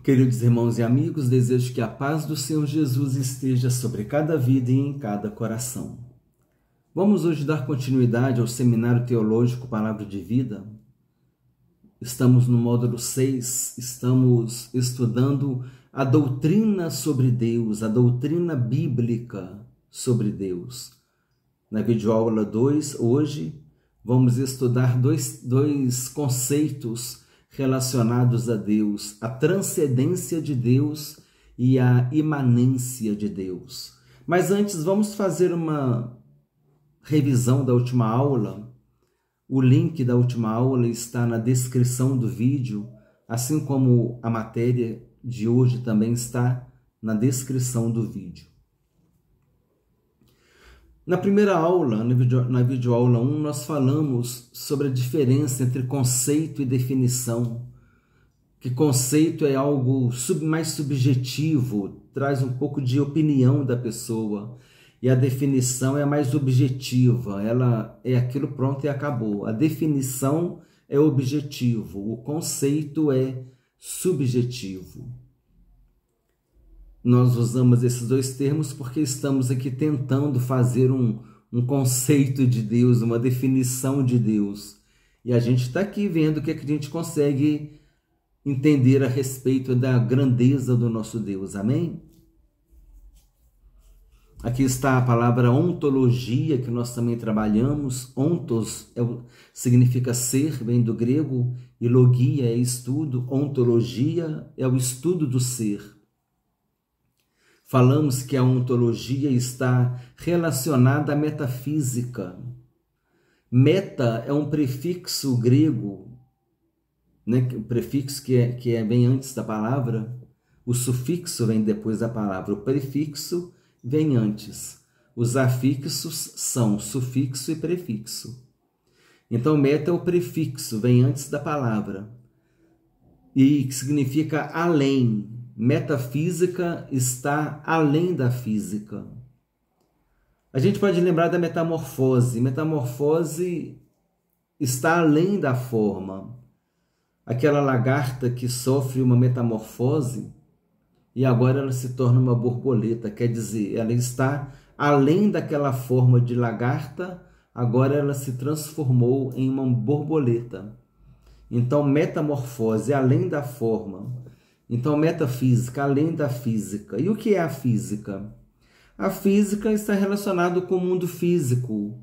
Queridos irmãos e amigos, desejo que a paz do Senhor Jesus esteja sobre cada vida e em cada coração. Vamos hoje dar continuidade ao Seminário Teológico Palavra de Vida. Estamos no módulo 6, estamos estudando a doutrina sobre Deus, a doutrina bíblica sobre Deus. Na videoaula 2, hoje, vamos estudar dois conceitos relacionados a Deus, a transcendência de Deus e a imanência de Deus. Mas antes, vamos fazer uma revisão da última aula. O link da última aula está na descrição do vídeo, assim como a matéria de hoje também está na descrição do vídeo. Na primeira aula, na videoaula 1, nós falamos sobre a diferença entre conceito e definição. Que conceito é algo mais subjetivo, traz um pouco de opinião da pessoa. E a definição é mais objetiva, ela é aquilo pronto e acabou. A definição é objetivo, o conceito é subjetivo. Nós usamos esses dois termos porque estamos aqui tentando fazer um conceito de Deus, uma definição de Deus. E a gente está aqui vendo o que a gente consegue entender a respeito da grandeza do nosso Deus. Amém? Aqui está a palavra ontologia, que nós também trabalhamos. Ontos significa ser, vem do grego, e logia é estudo. Ontologia é o estudo do ser. Falamos que a ontologia está relacionada à metafísica. Meta é um prefixo grego, né? O prefixo que vem antes da palavra. O sufixo vem depois da palavra. O prefixo vem antes. Os afixos são sufixo e prefixo. Então, meta é o prefixo, vem antes da palavra. E que significa além. Metafísica está além da física. A gente pode lembrar da metamorfose. Metamorfose está além da forma. Aquela lagarta que sofre uma metamorfose e agora ela se torna uma borboleta. Quer dizer, ela está além daquela forma de lagarta, agora ela se transformou em uma borboleta. Então, metamorfose, além da forma. Então, metafísica, além da física. E o que é a física? A física está relacionada com o mundo físico,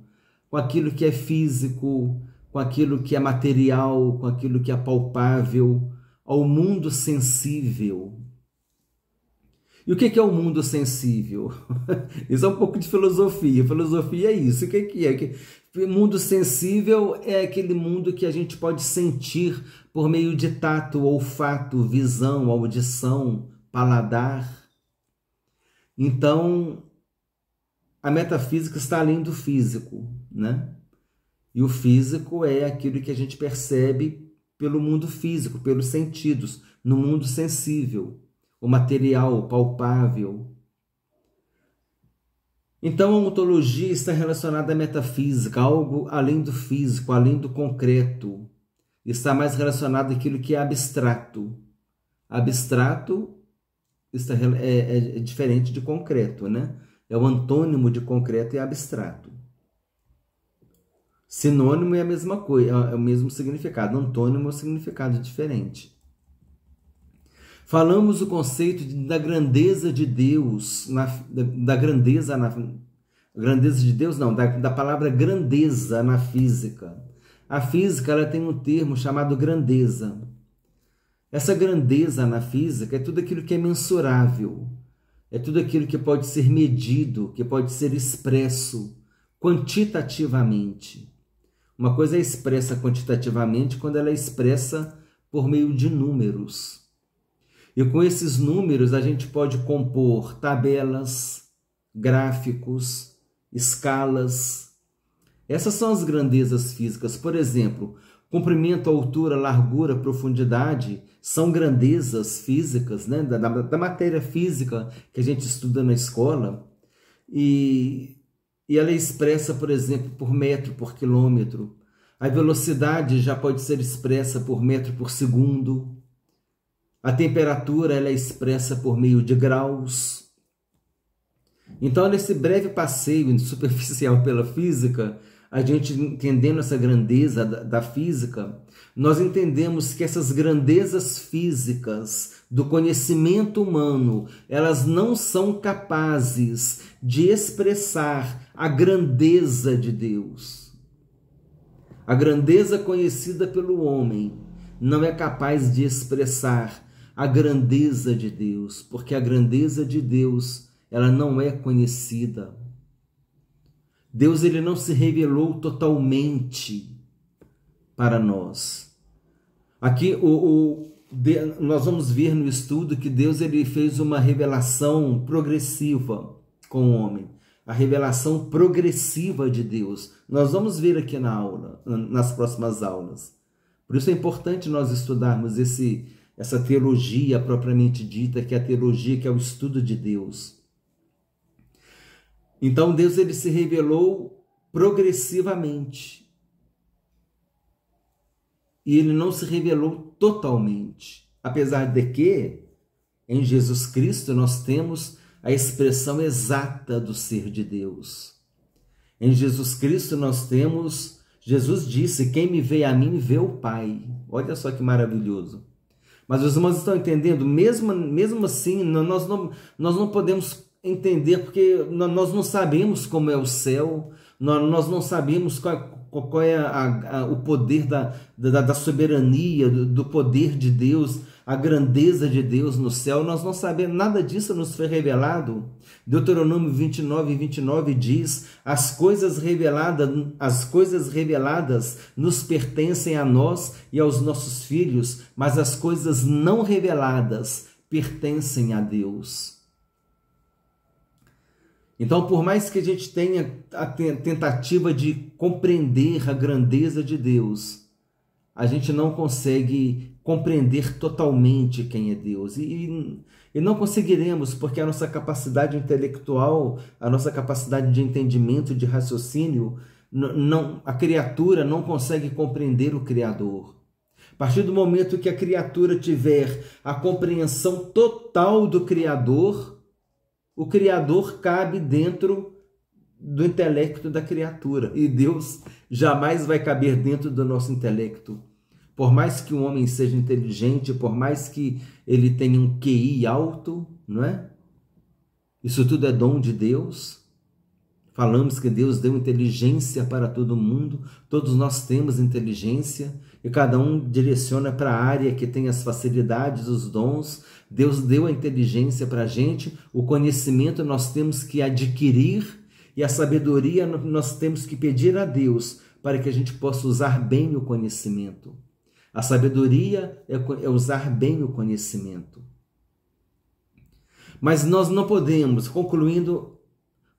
com aquilo que é físico, com aquilo que é material, com aquilo que é palpável, ao mundo sensível. E o que é o mundo sensível? Isso é um pouco de filosofia. Filosofia é isso. O que é? O mundo sensível é aquele mundo que a gente pode sentir por meio de tato, olfato, visão, audição, paladar. Então, a metafísica está além do físico, né? E o físico é aquilo que a gente percebe pelo mundo físico, pelos sentidos, no mundo sensível, o material, o palpável. Então, a ontologia está relacionada à metafísica, algo além do físico, além do concreto. Está mais relacionado àquilo que é abstrato. Abstrato é diferente de concreto, né? É o antônimo de concreto e abstrato. Sinônimo é a mesma coisa, é o mesmo significado. Antônimo é um significado diferente. Falamos o conceito da grandeza de Deus, da palavra grandeza na física. A física ela tem um termo chamado grandeza. Essa grandeza na física é tudo aquilo que é mensurável, é tudo aquilo que pode ser medido, que pode ser expresso quantitativamente. Uma coisa é expressa quantitativamente quando ela é expressa por meio de números. E com esses números a gente pode compor tabelas, gráficos, escalas. Essas são as grandezas físicas. Por exemplo, comprimento, altura, largura, profundidade são grandezas físicas, né? da matéria física que a gente estuda na escola. E ela é expressa, por exemplo, por metro por quilômetro. A velocidade já pode ser expressa por metro por segundo. A temperatura ela é expressa por meio de graus. Então, nesse breve passeio superficial pela física, a gente entendendo essa grandeza da física, nós entendemos que essas grandezas físicas do conhecimento humano, elas não são capazes de expressar a grandeza de Deus. A grandeza conhecida pelo homem não é capaz de expressar a grandeza de Deus, porque a grandeza de Deus, ela não é conhecida. Deus ele não se revelou totalmente para nós. Aqui nós vamos ver no estudo que Deus ele fez uma revelação progressiva com o homem. A revelação progressiva de Deus. Nós vamos ver aqui na aula, nas próximas aulas. Por isso é importante nós estudarmos essa teologia propriamente dita, que é a teologia que é o estudo de Deus. Então Deus ele se revelou progressivamente. E ele não se revelou totalmente. Apesar de que, em Jesus Cristo, nós temos a expressão exata do ser de Deus. Em Jesus Cristo nós temos, Jesus disse, quem me vê a mim, vê o Pai. Olha só que maravilhoso. Mas os irmãos estão entendendo? Mesmo assim, nós não podemos entender, porque nós não sabemos como é o céu, nós não sabemos qual é o poder da soberania, do poder de Deus, a grandeza de Deus no céu. Nós não sabemos, nada disso nos foi revelado. Deuteronômio 29:29 diz, as coisas reveladas nos pertencem a nós e aos nossos filhos, mas as coisas não reveladas pertencem a Deus. Então, por mais que a gente tenha a tentativa de compreender a grandeza de Deus, a gente não consegue compreender totalmente quem é Deus. E não conseguiremos, porque a nossa capacidade intelectual, a nossa capacidade de entendimento, de raciocínio, a criatura não consegue compreender o Criador. A partir do momento que a criatura tiver a compreensão total do Criador, o Criador cabe dentro do intelecto da criatura. E Deus jamais vai caber dentro do nosso intelecto. Por mais que o homem seja inteligente, por mais que ele tenha um QI alto, não é? Isso tudo é dom de Deus. Falamos que Deus deu inteligência para todo mundo. Todos nós temos inteligência e cada um direciona para a área que tem as facilidades, os dons. Deus deu a inteligência para a gente, o conhecimento nós temos que adquirir e a sabedoria nós temos que pedir a Deus para que a gente possa usar bem o conhecimento. A sabedoria é usar bem o conhecimento. Mas nós não podemos, concluindo,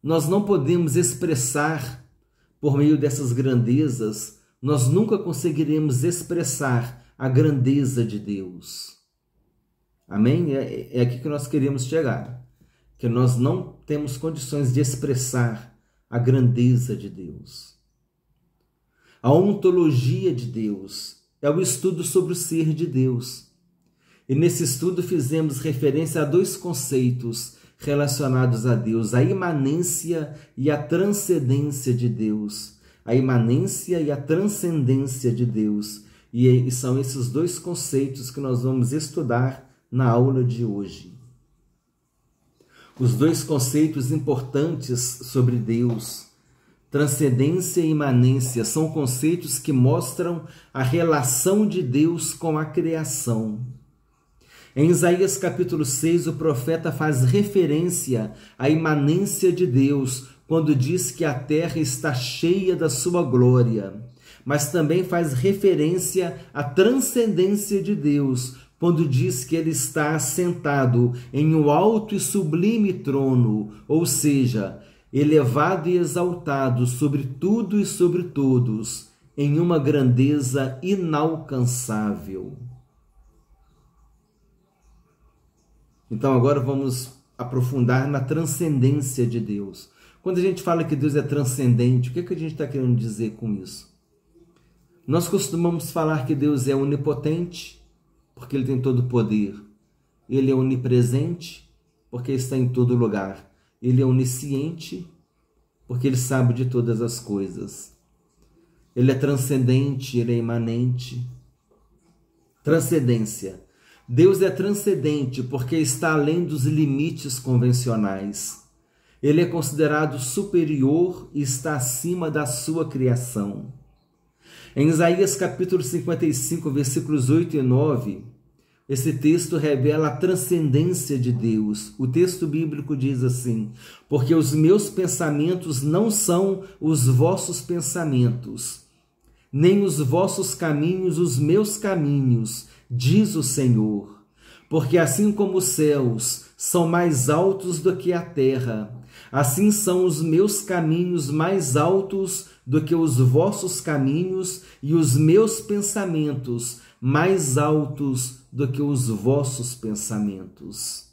nós não podemos expressar por meio dessas grandezas, nós nunca conseguiremos expressar a grandeza de Deus. Amém? É aqui que nós queremos chegar. Que nós não temos condições de expressar a grandeza de Deus. A ontologia de Deus é o estudo sobre o ser de Deus. E nesse estudo fizemos referência a dois conceitos relacionados a Deus, a imanência e a transcendência de Deus. A imanência e a transcendência de Deus. E são esses dois conceitos que nós vamos estudar na aula de hoje. Os dois conceitos importantes sobre Deus, transcendência e imanência, são conceitos que mostram a relação de Deus com a criação. Em Isaías capítulo 6, o profeta faz referência à imanência de Deus, quando diz que a terra está cheia da sua glória. Mas também faz referência à transcendência de Deus, quando diz que ele está assentado em um alto e sublime trono, ou seja, elevado e exaltado sobre tudo e sobre todos, em uma grandeza inalcançável. Então agora vamos aprofundar na transcendência de Deus. Quando a gente fala que Deus é transcendente, o que a gente está querendo dizer com isso? Nós costumamos falar que Deus é onipotente, porque Ele tem todo o poder. Ele é onipresente, porque está em todo lugar. Ele é onisciente, porque ele sabe de todas as coisas. Ele é transcendente, ele é imanente. Transcendência. Deus é transcendente porque está além dos limites convencionais. Ele é considerado superior e está acima da sua criação. Em Isaías capítulo 55, versículos 8 e 9, esse texto revela a transcendência de Deus. O texto bíblico diz assim: porque os meus pensamentos não são os vossos pensamentos, nem os vossos caminhos os meus caminhos, diz o Senhor. Porque assim como os céus são mais altos do que a terra, assim são os meus caminhos mais altos do que os vossos caminhos, e os meus pensamentos mais altos do que os vossos pensamentos.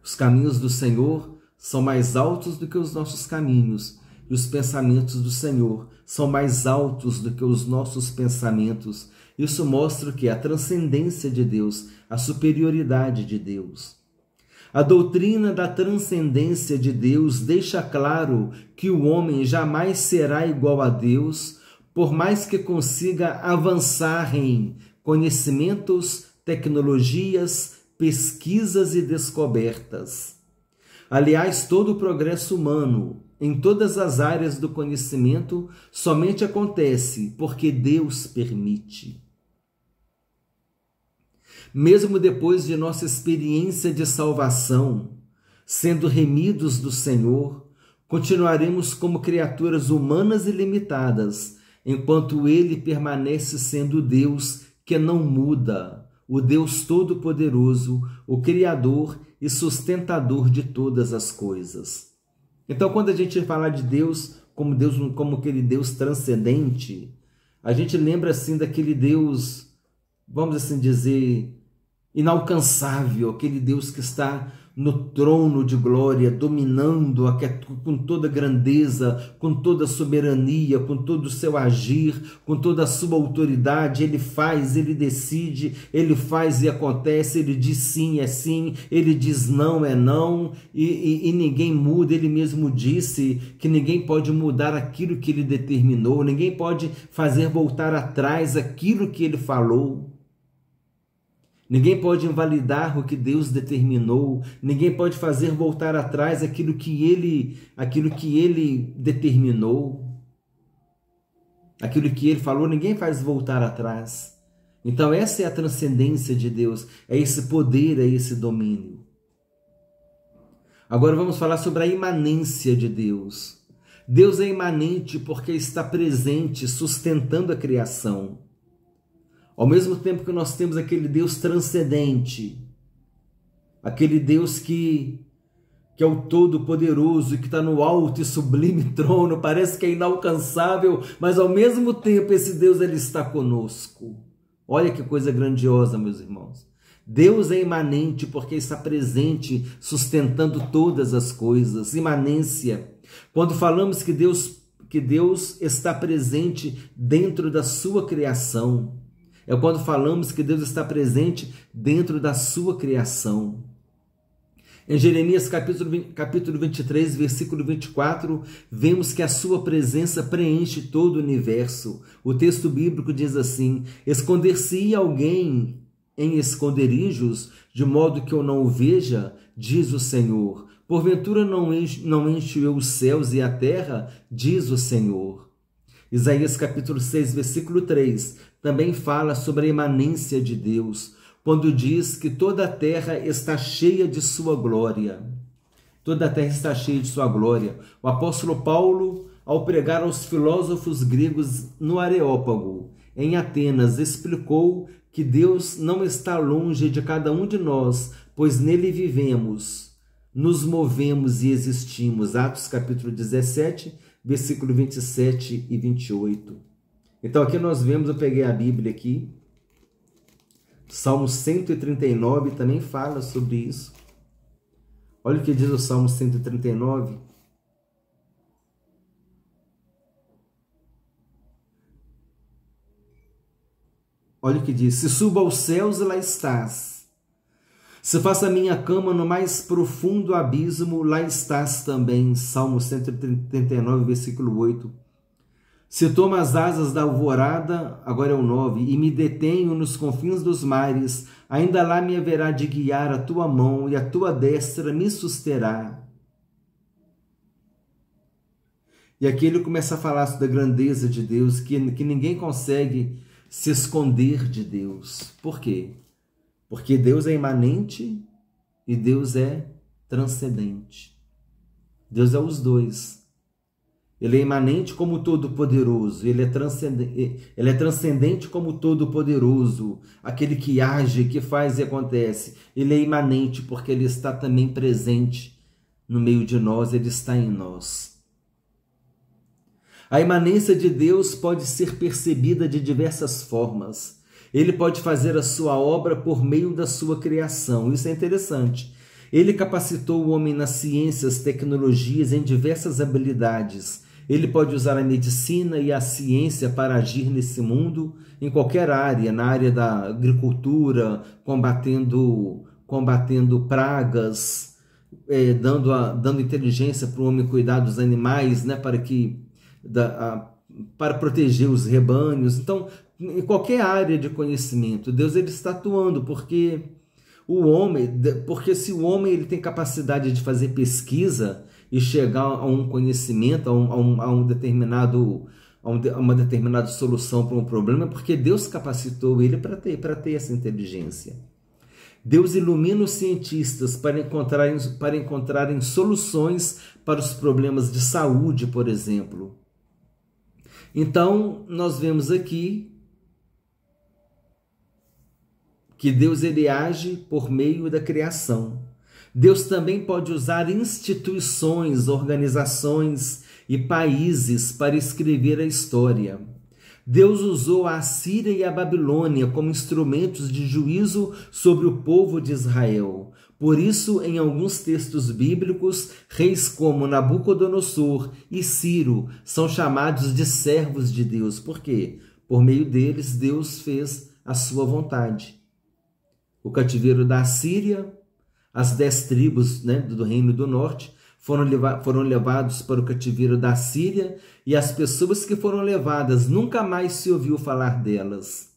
Os caminhos do Senhor são mais altos do que os nossos caminhos, e os pensamentos do Senhor são mais altos do que os nossos pensamentos. Isso mostra o que? A transcendência de Deus, a superioridade de Deus. A doutrina da transcendência de Deus deixa claro que o homem jamais será igual a Deus, por mais que consiga avançar em conhecimentos, tecnologias, pesquisas e descobertas. Aliás, todo o progresso humano, em todas as áreas do conhecimento, somente acontece porque Deus permite. Mesmo depois de nossa experiência de salvação, sendo remidos do Senhor, continuaremos como criaturas humanas e limitadas, enquanto Ele permanece sendo o Deus que não muda, o Deus Todo-Poderoso, o Criador e sustentador de todas as coisas. Então, quando a gente fala de Deus, como aquele Deus transcendente, a gente lembra assim daquele Deus, vamos assim dizer, inalcançável, aquele Deus que está no trono de glória, dominando com toda grandeza, com toda soberania, com todo o seu agir, com toda a sua autoridade. Ele faz, ele decide, ele faz e acontece, ele diz sim, é sim, ele diz não, é não, e ninguém muda. Ele mesmo disse que ninguém pode mudar aquilo que ele determinou, ninguém pode fazer voltar atrás aquilo que ele falou. Ninguém pode invalidar o que Deus determinou, ninguém pode fazer voltar atrás aquilo que ele determinou, aquilo que ele falou, ninguém faz voltar atrás. Então essa é a transcendência de Deus, é esse poder, é esse domínio. Agora vamos falar sobre a imanência de Deus. Deus é imanente porque está presente, sustentando a criação. Ao mesmo tempo que nós temos aquele Deus transcendente, aquele Deus que é o Todo-Poderoso, que está no alto e sublime trono, parece que é inalcançável, mas ao mesmo tempo esse Deus ele está conosco. Olha que coisa grandiosa, meus irmãos. Deus é imanente porque está presente, sustentando todas as coisas. Imanência. Quando falamos que Deus está presente dentro da sua criação, é quando falamos que Deus está presente dentro da sua criação. Em Jeremias capítulo 23, versículo 24, vemos que a sua presença preenche todo o universo. O texto bíblico diz assim: esconder-se-ia alguém em esconderijos, de modo que eu não o veja, diz o Senhor. Porventura não encho eu os céus e a terra, diz o Senhor. Isaías capítulo 6, versículo 3, também fala sobre a imanência de Deus, quando diz que toda a terra está cheia de sua glória. Toda a terra está cheia de sua glória. O apóstolo Paulo, ao pregar aos filósofos gregos no Areópago, em Atenas, explicou que Deus não está longe de cada um de nós, pois nele vivemos, nos movemos e existimos. Atos capítulo 17, versículo 27 e 28. Então aqui nós vemos, eu peguei a Bíblia aqui, Salmo 139 também fala sobre isso. Olha o que diz o Salmo 139. Olha o que diz: se subo aos céus e lá estás, Se faço a minha cama no mais profundo abismo, lá estás também. Salmo 139, versículo 8. Se tomo as asas da alvorada, agora é o 9, e me detenho nos confins dos mares, ainda lá me haverá de guiar a tua mão e a tua destra me susterá. E aqui ele começa a falar da grandeza de Deus, que ninguém consegue se esconder de Deus. Por quê? Porque Deus é imanente e Deus é transcendente. Deus é os dois. Ele é imanente como Todo-Poderoso, ele é transcendente como Todo-Poderoso, aquele que age, que faz e acontece. Ele é imanente porque ele está também presente no meio de nós, ele está em nós. A imanência de Deus pode ser percebida de diversas formas. Ele pode fazer a sua obra por meio da sua criação. Isso é interessante. Ele capacitou o homem nas ciências, tecnologias, em diversas habilidades. Ele pode usar a medicina e a ciência para agir nesse mundo, em qualquer área, na área da agricultura, combatendo pragas, dando inteligência para o homem cuidar dos animais, né, para proteger os rebanhos. Então, em qualquer área de conhecimento, Deus ele está atuando, porque se o homem ele tem capacidade de fazer pesquisa e chegar a um conhecimento, a uma determinada solução para um problema, é porque Deus capacitou ele para ter essa inteligência. Deus ilumina os cientistas para encontrarem soluções para os problemas de saúde, por exemplo. Então, nós vemos aqui que Deus ele age por meio da criação. Deus também pode usar instituições, organizações e países para escrever a história. Deus usou a Assíria e a Babilônia como instrumentos de juízo sobre o povo de Israel. Por isso, em alguns textos bíblicos, reis como Nabucodonosor e Ciro são chamados de servos de Deus. Por quê? Por meio deles, Deus fez a sua vontade. O cativeiro da Assíria, as 10 tribos, né, do Reino do Norte, foram levados para o cativeiro da Síria, e as pessoas que foram levadas nunca mais se ouviu falar delas.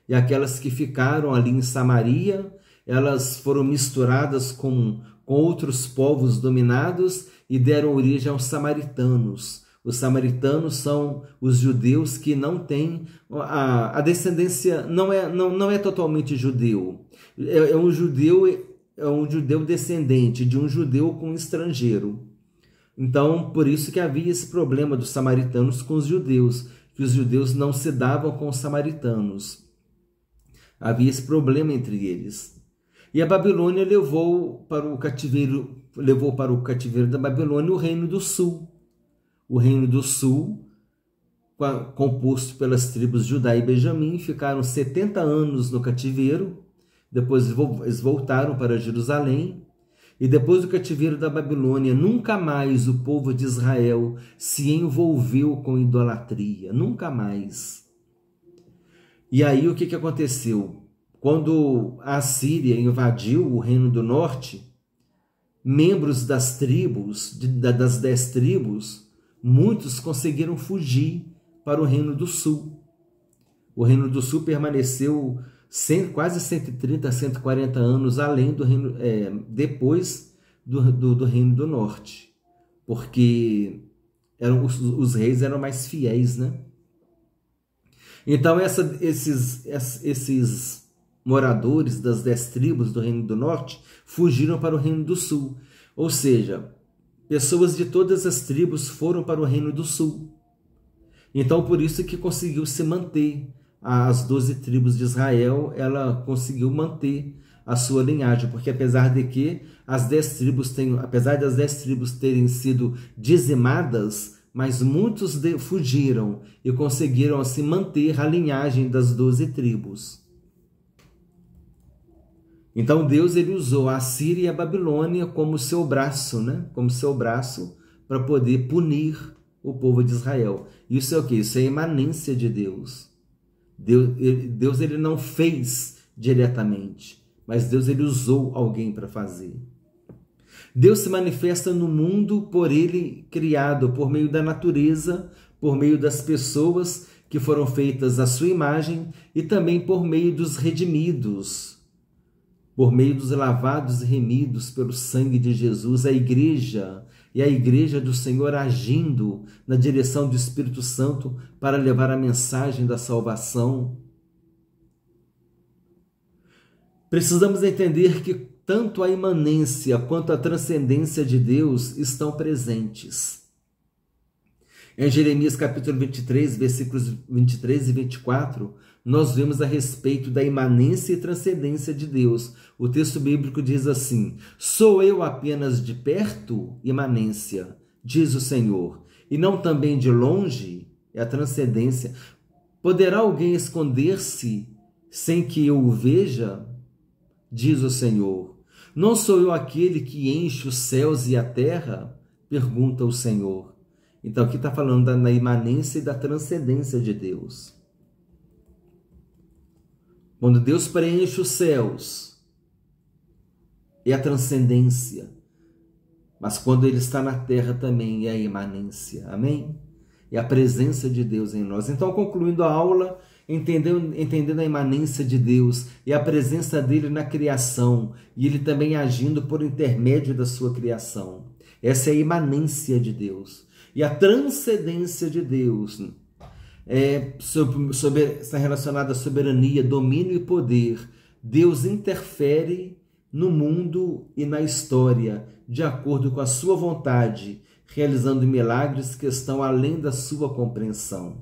E aquelas que ficaram ali em Samaria, elas foram misturadas com outros povos dominados e deram origem aos samaritanos. Os samaritanos são os judeus que não têm a descendência, não é totalmente judeu. É um judeu descendente de um judeu com um estrangeiro. Então, por isso que havia esse problema dos samaritanos com os judeus, que os judeus não se davam com os samaritanos. Havia esse problema entre eles. E a Babilônia levou para o cativeiro da Babilônia o Reino do Sul. O Reino do Sul, composto pelas tribos Judá e Benjamim, ficaram 70 anos no cativeiro. Depois eles voltaram para Jerusalém, e depois do cativeiro da Babilônia, nunca mais o povo de Israel se envolveu com idolatria, nunca mais. E aí o que aconteceu? Quando a Assíria invadiu o Reino do Norte, membros das 10 tribos, muitos conseguiram fugir para o Reino do Sul. O Reino do Sul permaneceu quase 130, 140 anos além do reino, depois do Reino do Norte, porque os reis eram mais fiéis, né? Então esses moradores das 10 tribos do Reino do Norte fugiram para o Reino do Sul, ou seja, pessoas de todas as tribos foram para o Reino do Sul. Então por isso que conseguiu se manter. As 12 tribos de Israel, ela conseguiu manter a sua linhagem, porque apesar das 10 tribos terem sido dizimadas, mas muitos fugiram e conseguiram assim manter a linhagem das 12 tribos. Então Deus ele usou a Síria e a Babilônia como seu braço, né? Como seu braço para poder punir o povo de Israel. Isso é o quê? Isso é a imanência de Deus. Deus ele não fez diretamente, mas Deus ele usou alguém para fazer. Deus se manifesta no mundo por ele criado, por meio da natureza, por meio das pessoas que foram feitas à sua imagem e também por meio dos redimidos, por meio dos lavados e remidos pelo sangue de Jesus, a igreja e a igreja do Senhor agindo na direção do Espírito Santo para levar a mensagem da salvação. Precisamos entender que tanto a imanência quanto a transcendência de Deus estão presentes. Em Jeremias capítulo 23, versículos 23 e 24, nós vemos a respeito da imanência e transcendência de Deus. O texto bíblico diz assim: sou eu apenas de perto, imanência, diz o Senhor, e não também de longe, é a transcendência. Poderá alguém esconder-se sem que eu o veja? Diz o Senhor. Não sou eu aquele que enche os céus e a terra? Pergunta o Senhor. Então aqui está falando da imanência e da transcendência de Deus. Quando Deus preenche os céus, é a transcendência. Mas quando Ele está na terra também é a imanência. Amém? É a presença de Deus em nós. Então, concluindo a aula, entendendo a imanência de Deus e a presença dele na criação, e ele também agindo por intermédio da sua criação. Essa é a imanência de Deus. E a transcendência de Deus está relacionada à soberania, domínio e poder. Deus interfere no mundo e na história, de acordo com a sua vontade, realizando milagres que estão além da sua compreensão.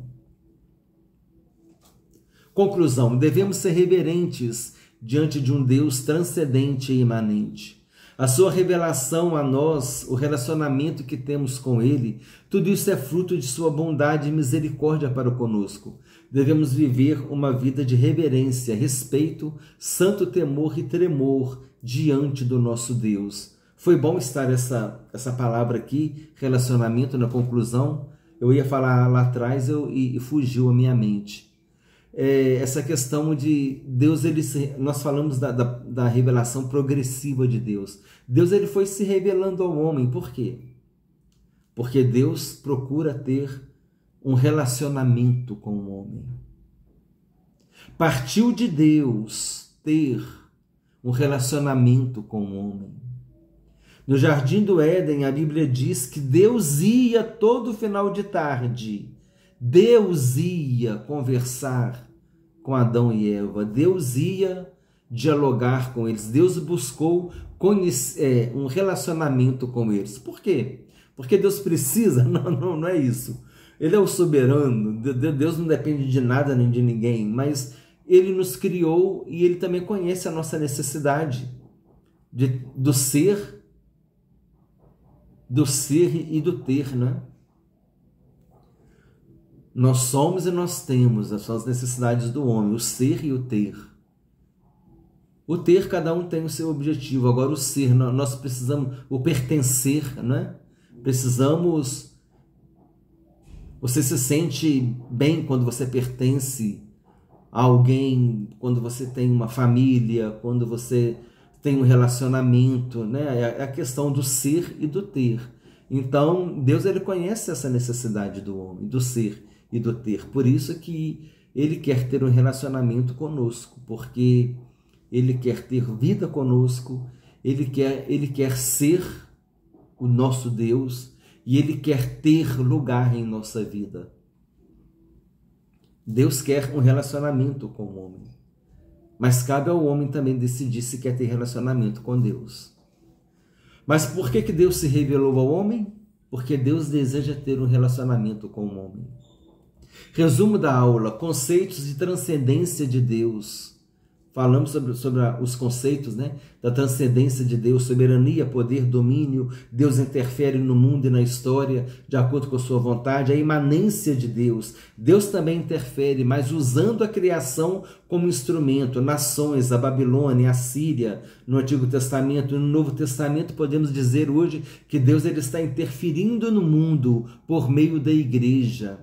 Conclusão: devemos ser reverentes diante de um Deus transcendente e imanente. A sua revelação a nós, o relacionamento que temos com Ele, tudo isso é fruto de sua bondade e misericórdia para conosco. Devemos viver uma vida de reverência, respeito, santo temor e tremor diante do nosso Deus. Foi bom estar essa palavra aqui, relacionamento, na conclusão. Eu ia falar lá atrás e fugiu a minha mente. Essa questão de Deus, nós falamos da revelação progressiva de Deus. Deus ele foi se revelando ao homem. Por quê? Porque Deus procura ter um relacionamento com o homem. Partiu de Deus ter um relacionamento com o homem. No Jardim do Éden, a Bíblia diz que Deus ia todo final de tarde. Deus ia conversar com Adão e Eva. Deus ia dialogar com eles. Deus buscou um relacionamento com eles. Por quê? Porque Deus precisa? Não é isso. Ele é o soberano. Deus não depende de nada nem de ninguém, mas Ele nos criou e Ele também conhece a nossa necessidade do ser e do ter, né? Nós somos e nós temos, são as necessidades do homem, o ser e o ter. O ter, cada um tem o seu objetivo. Agora o ser, nós precisamos, o pertencer, né? Precisamos... Você se sente bem quando você pertence a alguém, quando você tem uma família, quando você tem um relacionamento, né? É a questão do ser e do ter. Então, Deus ele conhece essa necessidade do homem, do ser e do ter. Por isso que Ele quer ter um relacionamento conosco, porque Ele quer ter vida conosco, Ele quer ser o nosso Deus e Ele quer ter lugar em nossa vida. Deus quer um relacionamento com o homem, mas cabe ao homem também decidir se quer ter relacionamento com Deus. Mas por que Deus se revelou ao homem? Porque Deus deseja ter um relacionamento com o homem. Resumo da aula: conceitos de transcendência de Deus. Falamos sobre os conceitos, né, da transcendência de Deus: soberania, poder, domínio. Deus interfere no mundo e na história de acordo com a sua vontade. A imanência de Deus. Deus também interfere, mas usando a criação como instrumento. Nações, a Babilônia, a Síria, no Antigo Testamento. No Novo Testamento podemos dizer hoje que Deus ele está interferindo no mundo por meio da igreja.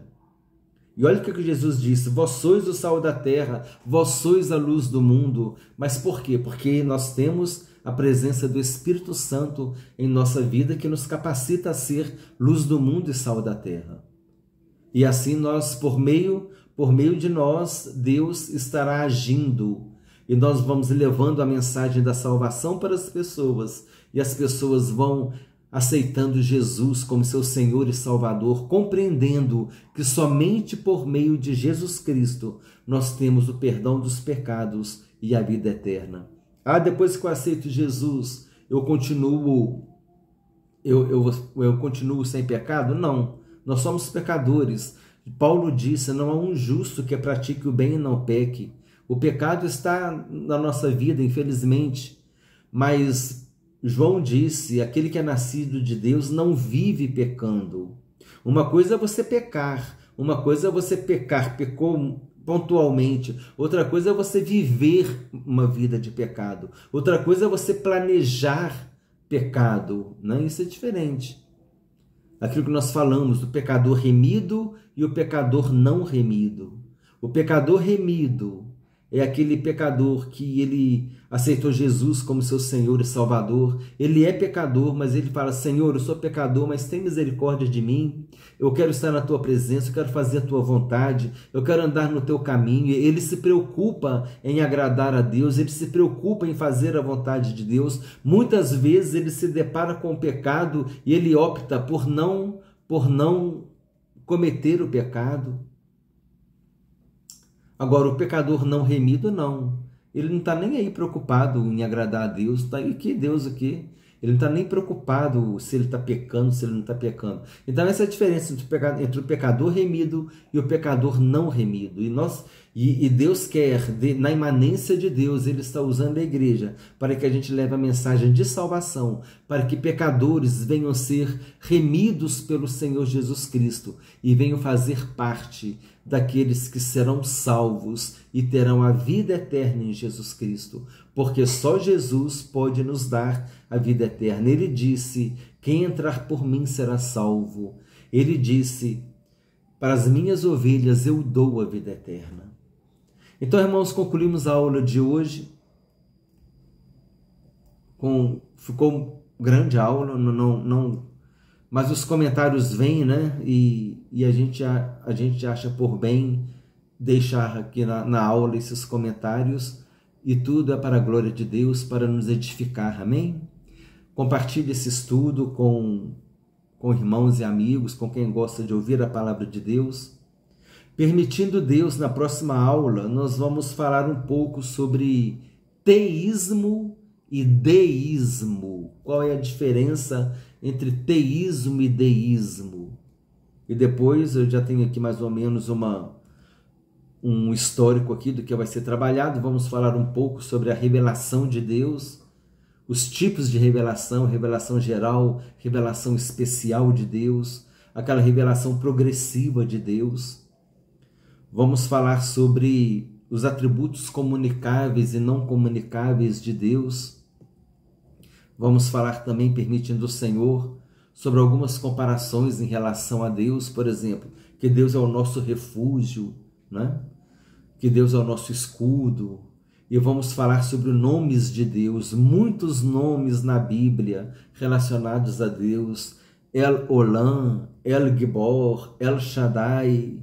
E olha o que Jesus disse: vós sois o sal da terra, vós sois a luz do mundo. Mas por quê? Porque nós temos a presença do Espírito Santo em nossa vida, que nos capacita a ser luz do mundo e sal da terra. E assim nós, por meio de nós, Deus estará agindo. E nós vamos levando a mensagem da salvação para as pessoas. E as pessoas vão aceitando Jesus como seu Senhor e Salvador, compreendendo que somente por meio de Jesus Cristo nós temos o perdão dos pecados e a vida eterna. Depois que eu aceito Jesus, eu continuo sem pecado? Não, nós somos pecadores. Paulo disse: não há um justo que pratique o bem e não peque. O pecado está na nossa vida, infelizmente, mas João disse: aquele que é nascido de Deus não vive pecando. Uma coisa é você pecar, pecou pontualmente. Outra coisa é você viver uma vida de pecado. Outra coisa é você planejar pecado, né? Isso é diferente. Aquilo que nós falamos do pecador remido e o pecador não remido. O pecador remido é aquele pecador que ele aceitou Jesus como seu Senhor e Salvador. Ele é pecador, mas ele fala: Senhor, eu sou pecador, mas tem misericórdia de mim. Eu quero estar na tua presença, eu quero fazer a tua vontade, eu quero andar no teu caminho. Ele se preocupa em agradar a Deus, ele se preocupa em fazer a vontade de Deus. Muitas vezes ele se depara com o pecado e ele opta por não cometer o pecado. Agora, o pecador não remido, não. Ele não está nem aí preocupado em agradar a Deus. Tá aí, que Deus o quê? Ele não está nem preocupado se ele está pecando, se ele não está pecando. Então, essa é a diferença entre o pecador remido e o pecador não remido. E Deus quer, na imanência de Deus, Ele está usando a igreja para que a gente leve a mensagem de salvação, para que pecadores venham ser remidos pelo Senhor Jesus Cristo e venham fazer parte daqueles que serão salvos e terão a vida eterna em Jesus Cristo, porque só Jesus pode nos dar a vida eterna. Ele disse: quem entrar por mim será salvo. Ele disse: para as minhas ovelhas eu dou a vida eterna. Então, irmãos, concluímos a aula de hoje. Ficou grande a aula, mas os comentários vêm, né? E a gente acha por bem deixar aqui na aula esses comentários, e tudo é para a glória de Deus, para nos edificar, amém? Compartilhe esse estudo com irmãos e amigos, com quem gosta de ouvir a palavra de Deus. Permitindo Deus, na próxima aula, nós vamos falar um pouco sobre teísmo e deísmo. Qual é a diferença entre teísmo e deísmo? E depois eu já tenho aqui mais ou menos um histórico aqui do que vai ser trabalhado. Vamos falar um pouco sobre a revelação de Deus, os tipos de revelação: revelação geral, revelação especial de Deus, aquela revelação progressiva de Deus. Vamos falar sobre os atributos comunicáveis e não comunicáveis de Deus. Vamos falar também, permitindo o Senhor, sobre algumas comparações em relação a Deus. Por exemplo, que Deus é o nosso refúgio, né? Que Deus é o nosso escudo. E vamos falar sobre nomes de Deus, muitos nomes na Bíblia relacionados a Deus: El Olam, El Gibor, El Shaddai,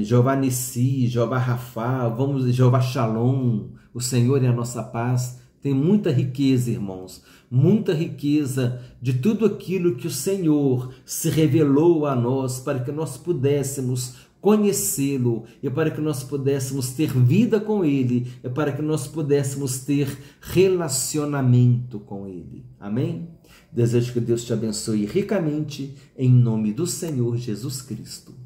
Jeová Nissi, Jeová Rafá, Jeová Shalom, o Senhor é a nossa paz. Tem muita riqueza, irmãos, muita riqueza de tudo aquilo que o Senhor se revelou a nós para que nós pudéssemos conhecê-lo e para que nós pudéssemos ter vida com Ele e para que nós pudéssemos ter relacionamento com Ele. Amém? Desejo que Deus te abençoe ricamente em nome do Senhor Jesus Cristo.